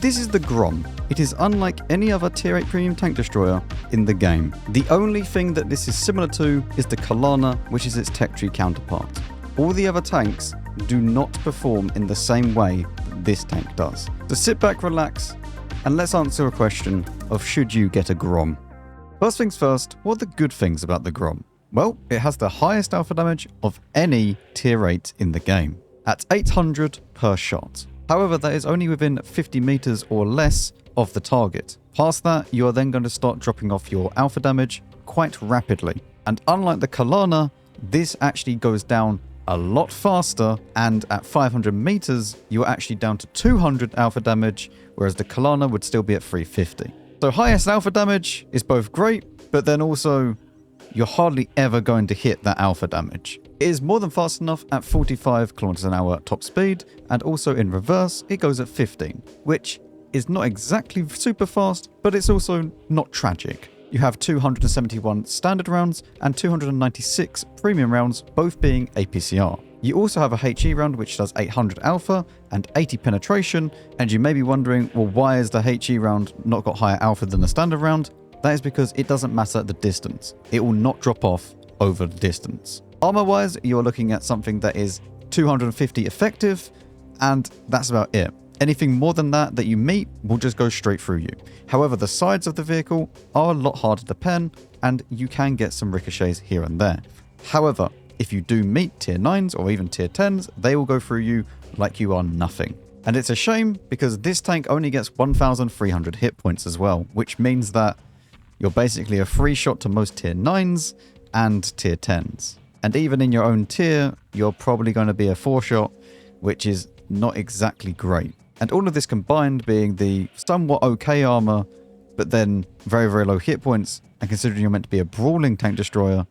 this is the Grom. It is unlike any other tier 8 premium tank destroyer in the game. The only thing that this is similar to is the KaRi, which is its tech tree counterpart. All the other tanks do not perform in the same way that this tank does. So sit back, relax, and let's answer a question of should you get a Grom. First things first, what are the good things about the Grom? Well, it has the highest alpha damage of any tier 8 in the game, at 800 per shot. However, that is only within 50 meters or less of the target. Past that, you are then going to start dropping off your alpha damage quite rapidly. And unlike the KaRi, this actually goes down a lot faster, and at 500 meters, you're actually down to 200 alpha damage, whereas the KaRi would still be at 350. So highest alpha damage is both great, but then also you're hardly ever going to hit that alpha damage. It is more than fast enough at 45 kilometers an hour top speed, and also in reverse, it goes at 15, which is not exactly super fast, but it's also not tragic. You have 271 standard rounds and 296 premium rounds, both being APCR. You also have a HE round which does 800 alpha and 80 penetration, and you may be wondering, well, why is the HE round not got higher alpha than the standard round? That is because it doesn't matter the distance. It will not drop off over the distance. Armor-wise, you're looking at something that is 250 effective, and that's about it. Anything more than that you meet will just go straight through you. However, the sides of the vehicle are a lot harder to pen, and you can get some ricochets here and there. However, if you do meet tier 9s or even tier 10s, they will go through you like you are nothing. And it's a shame because this tank only gets 1,300 hit points as well, which means that you're basically a free shot to most tier 9s and tier 10s. And even in your own tier, you're probably going to be a 4-shot, which is not exactly great. And all of this combined being the somewhat okay armor, but then very, very low hit points, and considering you're meant to be a brawling tank destroyer,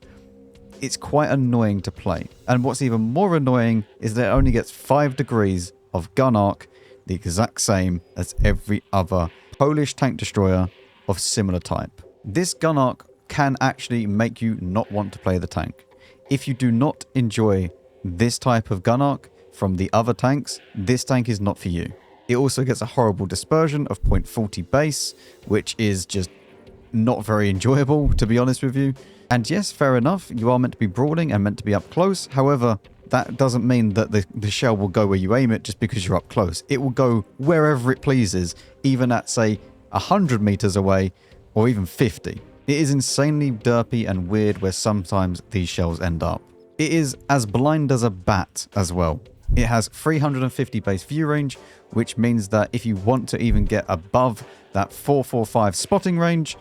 it's quite annoying to play. And what's even more annoying is that it only gets 5 degrees of gun arc, the exact same as every other Polish tank destroyer of similar type. This gun arc can actually make you not want to play the tank. If you do not enjoy this type of gun arc from the other tanks, this tank is not for you. It also gets a horrible dispersion of 0.40 base, which is just not very enjoyable, to be honest with you. And yes, fair enough, you are meant to be brawling and meant to be up close. However, that doesn't mean that the shell will go where you aim it just because you're up close. It will go wherever it pleases, even at, say, 100 meters away or even 50. It is insanely derpy and weird where sometimes these shells end up. It is as blind as a bat as well. It has 350 base view range, which means that if you want to even get above that 445 spotting range,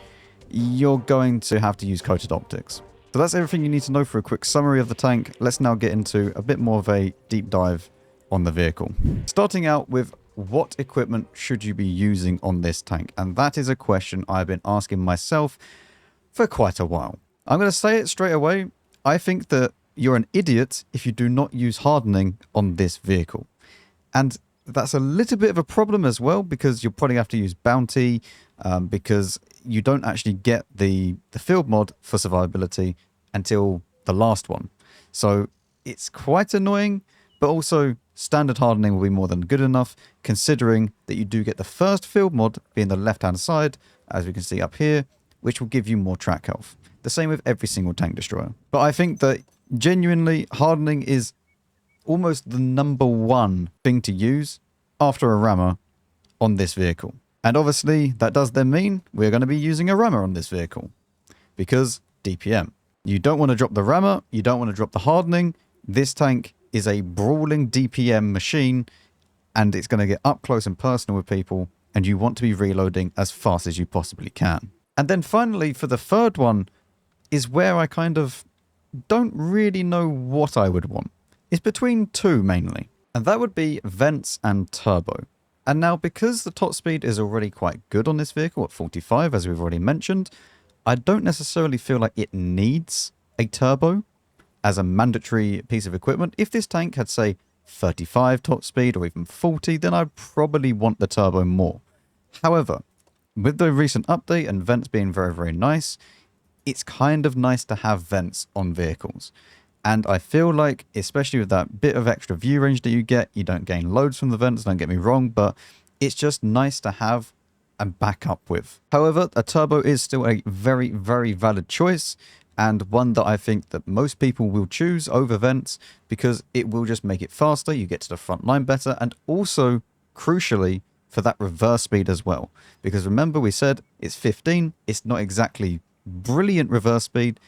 you're going to have to use coated optics. So that's everything you need to know for a quick summary of the tank. Let's now get into a bit more of a deep dive on the vehicle. Starting out with what equipment should you be using on this tank? And that is a question I've been asking myself for quite a while. I'm going to say it straight away. I think that you're an idiot if you do not use hardening on this vehicle. And that's a little bit of a problem as well, because you'll probably have to use bounty, because you don't actually get the field mod for survivability until the last one. So it's quite annoying, but also standard hardening will be more than good enough, considering that you do get the first field mod being the left-hand side, as we can see up here, which will give you more track health. The same with every single tank destroyer. But I think that genuinely hardening is almost the #1 thing to use after a rammer on this vehicle. And obviously that does then mean we're going to be using a rammer on this vehicle, because DPM. You don't want to drop the rammer, you don't want to drop the hardening. This tank is a brawling DPM machine, and it's going to get up close and personal with people, and you want to be reloading as fast as you possibly can. And then finally, for the third one, is where I kind of don't really know what I would want. It's between two mainly, and that would be vents and turbo. And now, because the top speed is already quite good on this vehicle at 45, as we've already mentioned, I don't necessarily feel like it needs a turbo as a mandatory piece of equipment. If this tank had, say, 35 top speed or even 40, then I'd probably want the turbo more. However, with the recent update and vents being very, very nice, it's kind of nice to have vents on vehicles. And I feel like, especially with that bit of extra view range that you get, you don't gain loads from the vents, don't get me wrong, but It's just nice to have and back up with. However, a turbo is still a very, very valid choice, and one that I think that most people will choose over vents because it will just make it faster, you get to the front line better, and also, crucially, for that reverse speed as well. Because remember we said it's 15, it's not exactly brilliant reverse speed,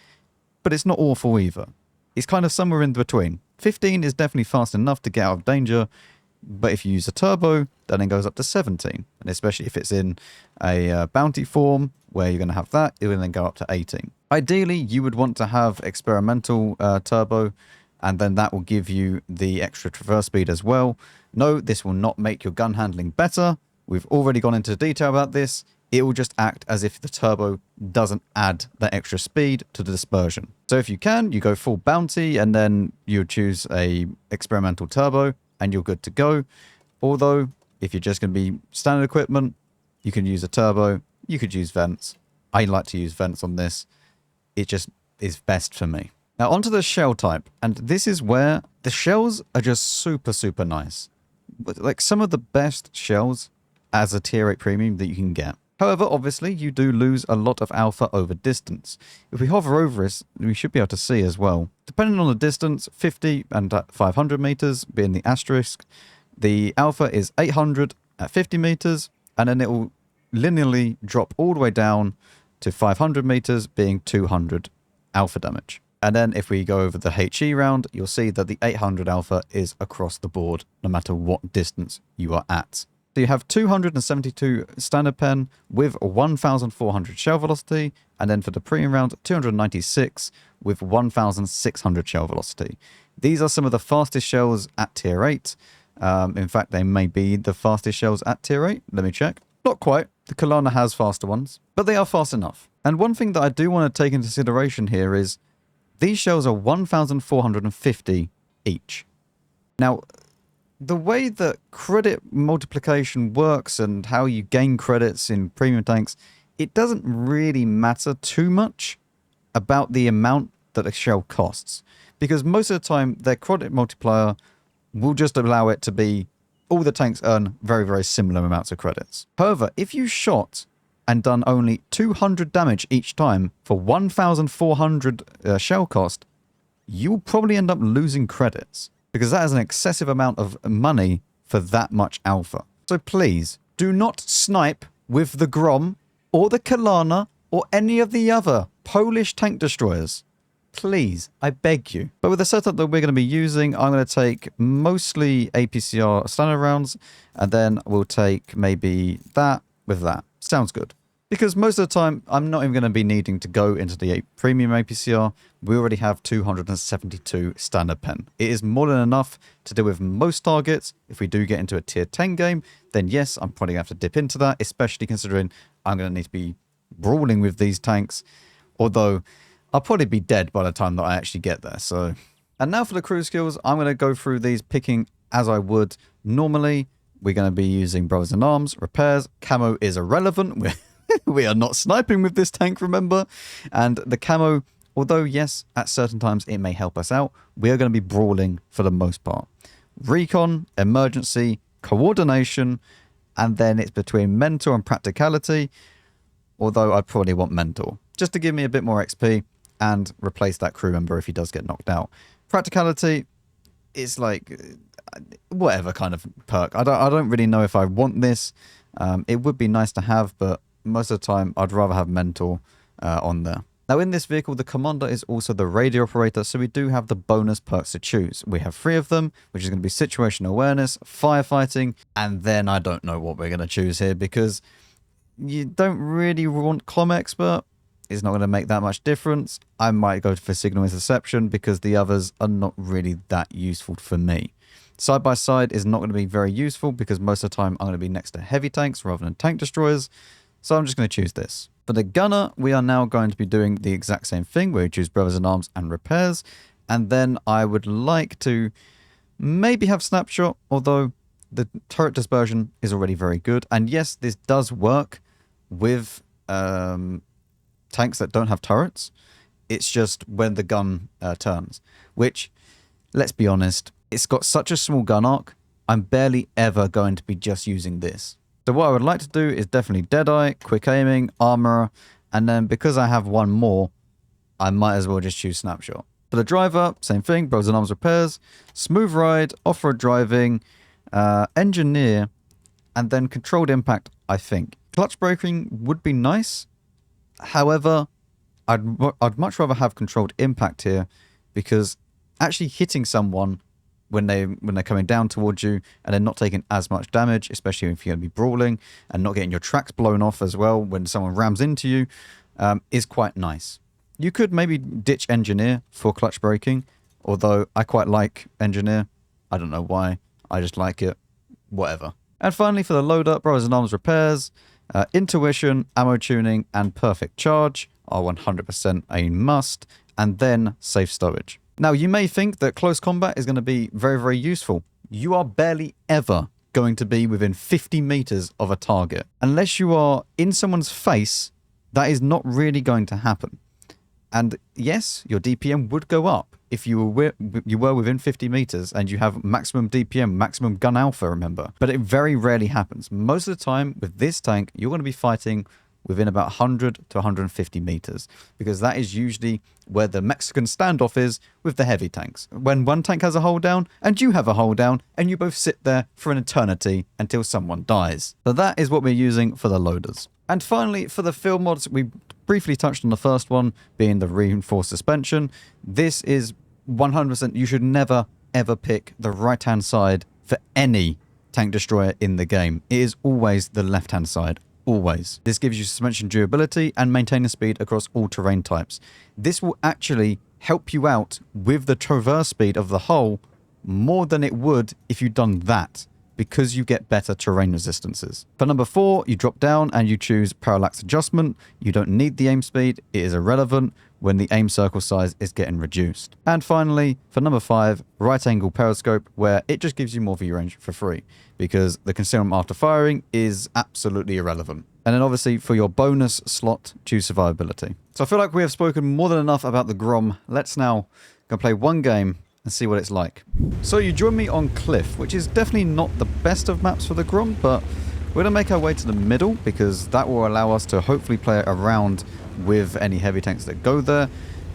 but it's not awful either. It's kind of somewhere in between. 15 is definitely fast enough to get out of danger, but if you use a turbo, then it goes up to 17. And especially if it's in a bounty form, where you're going to have that, it will then go up to 18. Ideally, you would want to have experimental turbo, and then that will give you the extra traverse speed as well. No, this will not make your gun handling better. We've already gone into detail about this. It will just act as if the turbo doesn't add that extra speed to the dispersion. So if you can, you go full bounty, and then you choose a experimental turbo, and you're good to go. Although, if you're just going to be standard equipment, you can use a turbo, you could use vents. I like to use vents on this. It just is best for me. Now onto the shell type, and this is where the shells are just super, super nice. Like some of the best shells as a tier 8 premium that you can get. However, obviously, you do lose a lot of alpha over distance. If we hover over it, we should be able to see as well. Depending on the distance, 50 and 500 meters being the asterisk, the alpha is 800 at 50 meters, and then it will linearly drop all the way down to 500 meters being 200 alpha damage. And then if we go over the HE round, you'll see that the 800 alpha is across the board, no matter what distance you are at. So you have 272 standard pen with 1,400 shell velocity, and then for the premium round, 296 with 1,600 shell velocity. These are some of the fastest shells at tier 8. In fact, they may be the fastest shells at tier 8. Let me check. Not quite. The Kalana has faster ones, but they are fast enough. And one thing that I do want to take into consideration here is these shells are 1,450 each. Now, the way that credit multiplication works and how you gain credits in premium tanks, it doesn't really matter too much about the amount that a shell costs. Because most of the time, their credit multiplier will just allow it to be all the tanks earn very, very similar amounts of credits. However, if you shot and done only 200 damage each time for 1,400 shell cost, you'll probably end up losing credits. Because that is an excessive amount of money for that much alpha. So please, do not snipe with the Grom, or the Kalana, or any of the other Polish tank destroyers. Please, I beg you. But with the setup that we're going to be using, I'm going to take mostly APCR standard rounds, and then we'll take maybe that with that. Sounds good. Because most of the time, I'm not even going to be needing to go into the premium APCR. We already have 272 standard pen. It is more than enough to deal with most targets. If we do get into a tier 10 game, then yes, I'm probably going to have to dip into that, especially considering I'm going to need to be brawling with these tanks. Although, I'll probably be dead by the time that I actually get there. So, and now for the crew skills, I'm going to go through these picking as I would normally. We're going to be using Brothers in Arms, repairs. Camo is irrelevant. We are not sniping with this tank, remember? And the camo, although yes, at certain times it may help us out, we are going to be brawling for the most part. Recon, emergency, coordination, and then it's between mentor and practicality, although I'd probably want mentor, just to give me a bit more XP and replace that crew member if he does get knocked out. Practicality is like whatever kind of perk. I don't really know if I want this. It would be nice to have, but most of the time, I'd rather have Mentor on there. Now, in this vehicle, the Commander is also the radio operator, so we do have the bonus perks to choose. We have 3 of them, which is going to be situational awareness, firefighting, and then I don't know what we're going to choose here, because you don't really want comm expert. It's not going to make that much difference. I might go for signal interception, because the others are not really that useful for me. Side by side is not going to be very useful, because most of the time I'm going to be next to heavy tanks rather than tank destroyers. So I'm just going to choose this. For the gunner, we are now going to be doing the exact same thing, where we choose Brothers in Arms and repairs. And then I would like to maybe have snapshot, although the turret dispersion is already very good. And yes, this does work with tanks that don't have turrets. It's just when the gun turns, which, let's be honest, it's got such a small gun arc, I'm barely ever going to be just using this. So what I would like to do is definitely Deadeye, quick aiming, armor, and then because I have one more, I might as well just choose Snapshot. For the driver, same thing, Bros and Arms repairs, smooth ride, off-road driving, engineer, and then controlled impact, I think. Clutch braking would be nice. However, I'd much rather have controlled impact here because actually hitting someone when they're coming down towards you and they're not taking as much damage, especially if you're going to be brawling and not getting your tracks blown off as well when someone rams into you, is quite nice. You could maybe ditch engineer for clutch braking, although I quite like engineer. I don't know why. I just like it. Whatever. And finally, for the loader, Brothers in Arms repairs, intuition, ammo tuning, and perfect charge are 100% a must, and then safe stowage. Now, you may think that close combat is going to be very, very useful. You are barely ever going to be within 50 meters of a target. Unless you are in someone's face, that is not really going to happen. And yes, your DPM would go up if you were within 50 meters and you have maximum DPM, maximum gun alpha, remember. But it very rarely happens. Most of the time with this tank, you're going to be fighting within about 100 to 150 meters, because that is usually where the Mexican standoff is with the heavy tanks. When one tank has a hold down and you have a hold down, and you both sit there for an eternity until someone dies. So that is what we're using for the loaders. And finally, for the field mods, we briefly touched on the first one, being the reinforced suspension. This is 100%, you should never ever pick the right-hand side for any tank destroyer in the game. It is always the left-hand side. Always. This gives you suspension durability and maintaining speed across all terrain types. This will actually help you out with the traverse speed of the hull more than it would if you'd done that, because you get better terrain resistances. For number 4, you drop down and you choose parallax adjustment. You don't need the aim speed. It is irrelevant when the aim circle size is getting reduced. And finally, for number 5, right angle periscope, where it just gives you more view range for free, because the concealment after firing is absolutely irrelevant. And then obviously for your bonus slot, choose survivability. So I feel like we have spoken more than enough about the Grom. Let's now go play one game and see what it's like. So you join me on Cliff, which is definitely not the best of maps for the Grom, but we're going to make our way to the middle because that will allow us to hopefully play around with any heavy tanks that go there,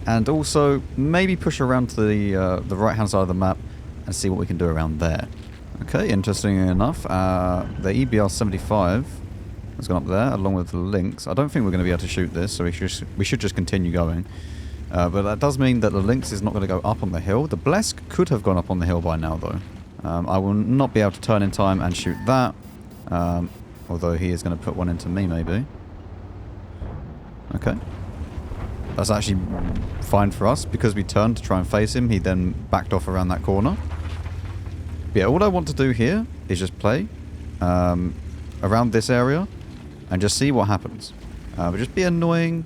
and also maybe push around to the right hand side of the map and see what we can do around there. Okay, interestingly enough, the EBR 75 has gone up there along with the Lynx. I don't think we're going to be able to shoot this, so we should just continue going. But that does mean that the Lynx is not going to go up on the hill. The Blesk could have gone up on the hill by now, though. I will not be able to turn in time and shoot that. Although he is going to put one into me, maybe. Okay. That's actually fine for us. Because we turned to try and face him, he then backed off around that corner. But yeah, all I want to do here is just play around this area and just see what happens. But just be annoying.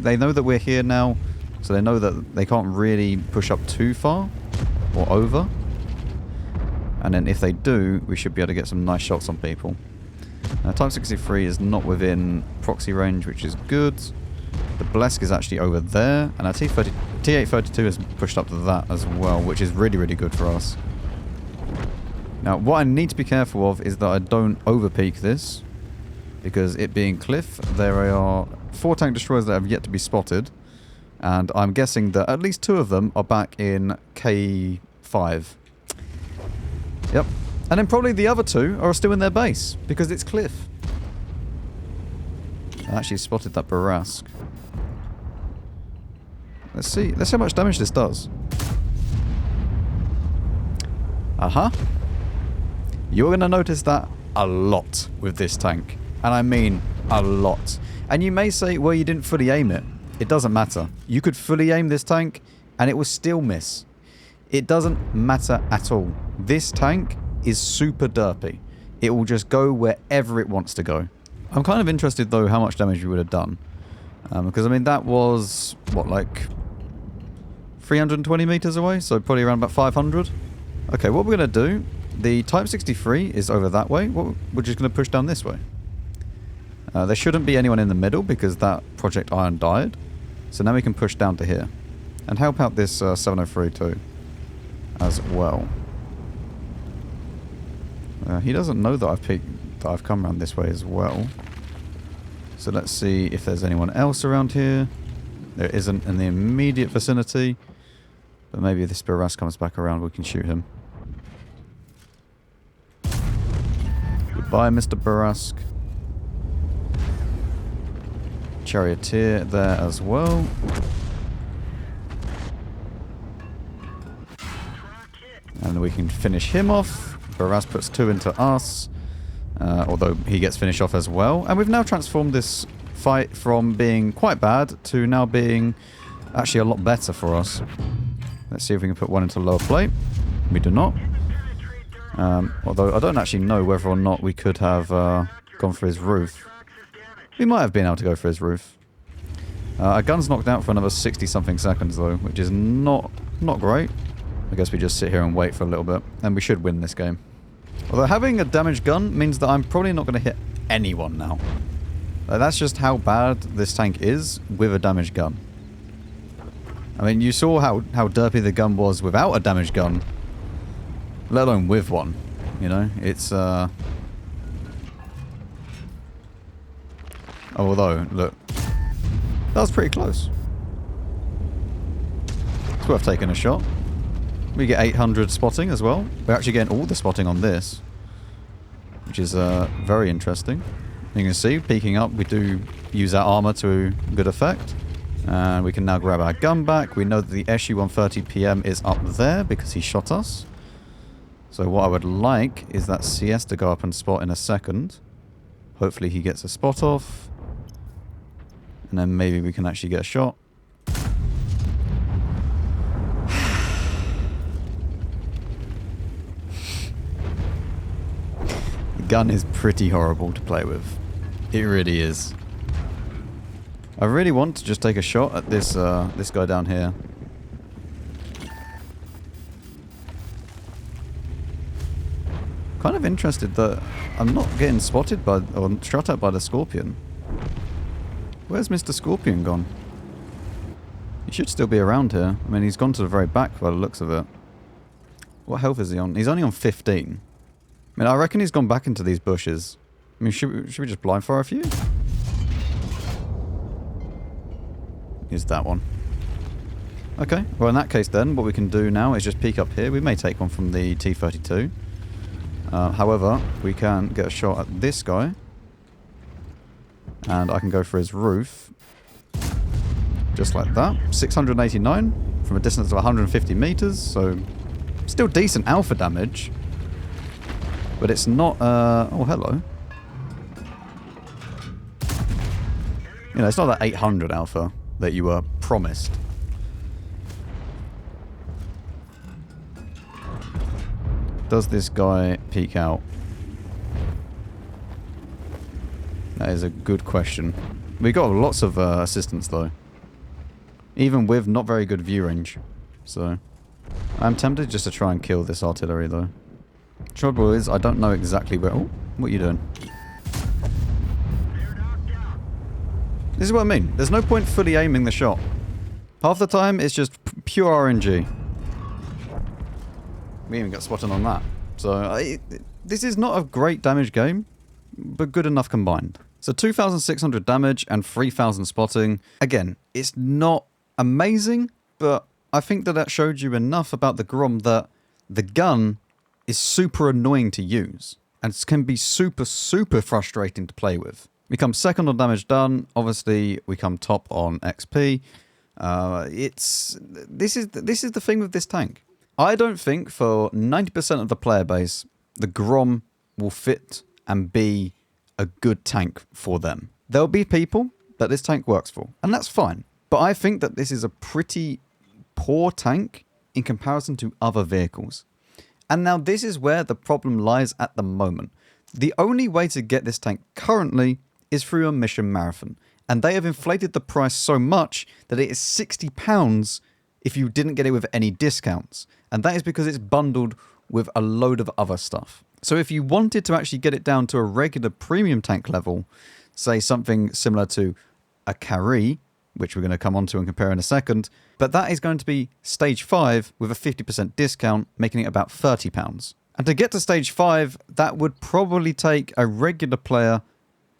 They know that we're here now, so they know that they can't really push up too far or over. And then if they do, we should be able to get some nice shots on people. Type 63 is not within proxy range, which is good. The Blesk is actually over there, and our T832 has pushed up to that as well, which is really, really good for us. Now, what I need to be careful of is that I don't overpeak this, because it being Cliff, there are 4 tank destroyers that have yet to be spotted, and I'm guessing that at least 2 of them are back in K5. Yep. And then probably the other 2 are still in their base, because it's Cliff. I actually spotted that Barask. Let's see how much damage this does. Uh-huh. You're going to notice that a lot with this tank. And I mean a lot. And you may say, well, you didn't fully aim it. It doesn't matter. You could fully aim this tank and it will still miss. It doesn't matter at all. This tank is super derpy. It will just go wherever it wants to go. I'm kind of interested though how much damage we would have done. Because I mean that was, what, like 320 meters away? So probably around about 500. Okay, what we're going to do, the Type 63 is over that way. We're just going to push down this way. There shouldn't be anyone in the middle because that Project Iron died. So now we can push down to here. And help out this 703 too. As well. He doesn't know that I've that I've come around this way as well. So let's see if there's anyone else around here. There isn't in the immediate vicinity. But maybe if this Barask comes back around, we can shoot him. Goodbye, Mr. Barask. Charioteer there as well. And we can finish him off. Barask puts 2 into us. Although he gets finished off as well. And we've now transformed this fight from being quite bad to now being actually a lot better for us. Let's see if we can put one into lower plate. We do not. Although I don't actually know whether or not we could have gone for his roof. We might have been able to go for his roof. Our gun's knocked out for another 60-something seconds though, which is not great. I guess we just sit here and wait for a little bit, and we should win this game. Although having a damaged gun means that I'm probably not going to hit anyone now. That's just how bad this tank is with a damaged gun. I mean, you saw how derpy the gun was without a damaged gun, let alone with one. You know, it's although, look, that was pretty close. It's worth taking a shot. We get 800 spotting as well. We're actually getting all the spotting on this, which is very interesting. You can see, peeking up, we do use our armor to good effect. And we can now grab our gun back. We know that the SU-130 PM is up there because he shot us. So what I would like is that CS to go up and spot in a second. Hopefully he gets a spot off. And then maybe we can actually get a shot. The gun is pretty horrible to play with. It really is. I really want to just take a shot at this this guy down here. Kind of interested that I'm not getting spotted by or shot at by the Scorpion. Where's Mr. Scorpion gone? He should still be around here. I mean, he's gone to the very back by the looks of it. What health is he on? He's only on 15. I mean, I reckon he's gone back into these bushes. I mean, should we just blind fire a few? Here's that one. Okay, well in that case then, what we can do now is just peek up here. We may take one from the T-32. However, we can get a shot at this guy. And I can go for his roof. Just like that. 689 from a distance of 150 meters. So, still decent alpha damage. But it's not... oh, hello. You know, it's not that 800 alpha that you were promised. Does this guy peek out? That is a good question. We got lots of assistance though. Even with not very good view range. So, I'm tempted just to try and kill this artillery though. Trouble is, I don't know exactly where... Oh, what are you doing? This is what I mean. There's no point fully aiming the shot. Half the time, it's just pure RNG. We even got spotted on that. So, this is not a great damage game, but good enough combined. So 2,600 damage and 3,000 spotting. Again, it's not amazing, but I think that showed you enough about the Grom that the gun is super annoying to use. And can be super, super frustrating to play with. We come second on damage done. Obviously, we come top on XP. This is the thing with this tank. I don't think for 90% of the player base, the Grom will fit and be a good tank for them. There'll be people that this tank works for, and that's fine. But I think that this is a pretty poor tank in comparison to other vehicles. And now this is where the problem lies at the moment. The only way to get this tank currently is through a mission marathon. And they have inflated the price so much that it is £60 if you didn't get it with any discounts. And that is because it's bundled with a load of other stuff. So if you wanted to actually get it down to a regular premium tank level, say something similar to a KaRi, which we're going to come on to and compare in a second, but that is going to be stage 5 with a 50% discount, making it about £30. And to get to stage 5, that would probably take a regular player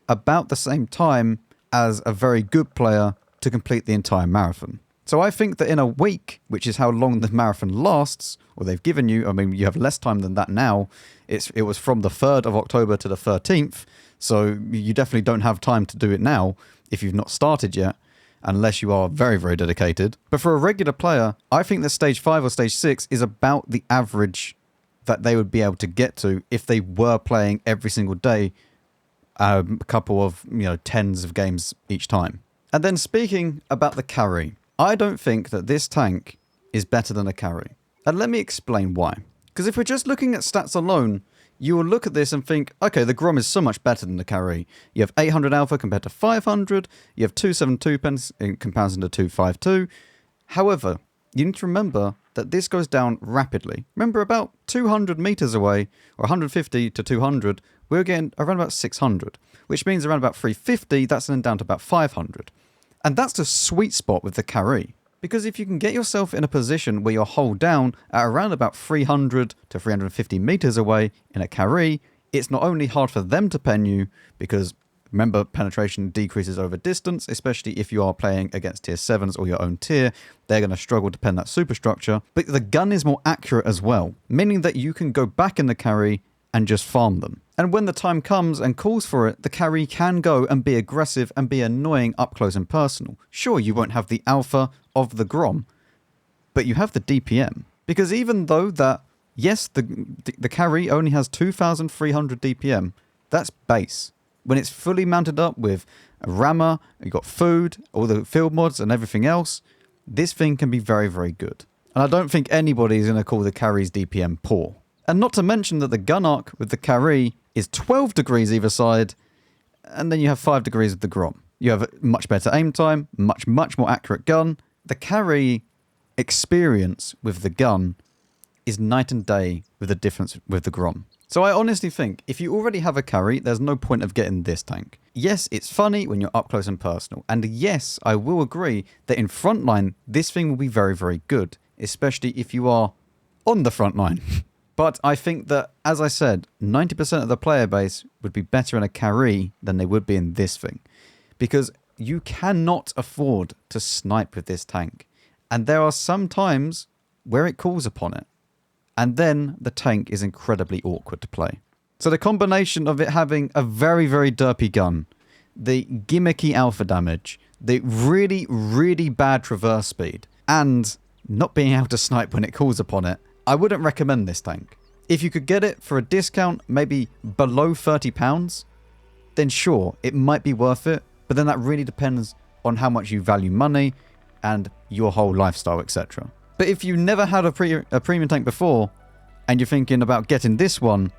about the same time as a very good player to complete the entire marathon. So I think that in a week, which is how long the marathon lasts, or they've given you, I mean, you have less time than that now. It was from the 3rd of October to the 13th, so you definitely don't have time to do it now if you've not started yet, unless you are very, very dedicated. But for a regular player, I think that stage 5 or stage 6 is about the average that they would be able to get to if they were playing every single day, a couple of, tens of games each time. And then speaking about the KaRi, I don't think that this tank is better than a KaRi. And let me explain why. Because if we're just looking at stats alone, you will look at this and think, okay, the Grom is so much better than the KaRi. You have 800 alpha compared to 500. You have 272 pence in comparison to 252. However, you need to remember that this goes down rapidly. Remember, about 200 meters away, or 150 to 200, we're getting around about 600, which means around about 350, that's then down to about 500. And that's the sweet spot with the KaRi. Because if you can get yourself in a position where you're hull down at around about 300 to 350 meters away in a KaRi, it's not only hard for them to pen you, because remember, penetration decreases over distance, especially if you are playing against tier 7s or your own tier. They're going to struggle to pen that superstructure. But the gun is more accurate as well, meaning that you can go back in the KaRi and just farm them. And when the time comes and calls for it, the KaRi can go and be aggressive and be annoying up close and personal. Sure, you won't have the alpha of the Grom, but you have the DPM. Because even though that, yes, the KaRi only has 2,300 DPM, that's base. When it's fully mounted up with a rammer, you've got food, all the field mods and everything else, this thing can be very, very good. And I don't think anybody is going to call the KaRi's DPM poor. And not to mention that the gun arc with the KaRi is 12 degrees either side, and then you have 5 degrees with the Grom. You have a much better aim time, much more accurate gun. The KaRi experience with the gun is night and day with the difference with the Grom. So I honestly think if you already have a KaRi, there's no point of getting this tank. Yes, it's funny when you're up close and personal. And yes, I will agree that in frontline, this thing will be very, very good, especially if you are on the front line. But I think that, as I said, 90% of the player base would be better in a KaRi than they would be in this thing. Because you cannot afford to snipe with this tank. And there are some times where it calls upon it. And then the tank is incredibly awkward to play. So the combination of it having a very, very derpy gun, the gimmicky alpha damage, the really, really bad traverse speed, and not being able to snipe when it calls upon it, I wouldn't recommend this tank. If you could get it for a discount, maybe below £30, then sure, it might be worth it. But then that really depends on how much you value money and your whole lifestyle, etc. But if you never had a premium tank before and you're thinking about getting this one,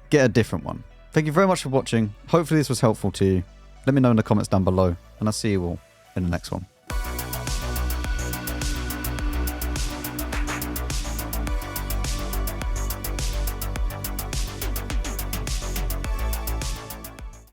get a different one. Thank you very much for watching. Hopefully this was helpful to you. Let me know in the comments down below, and I'll see you all in the next one.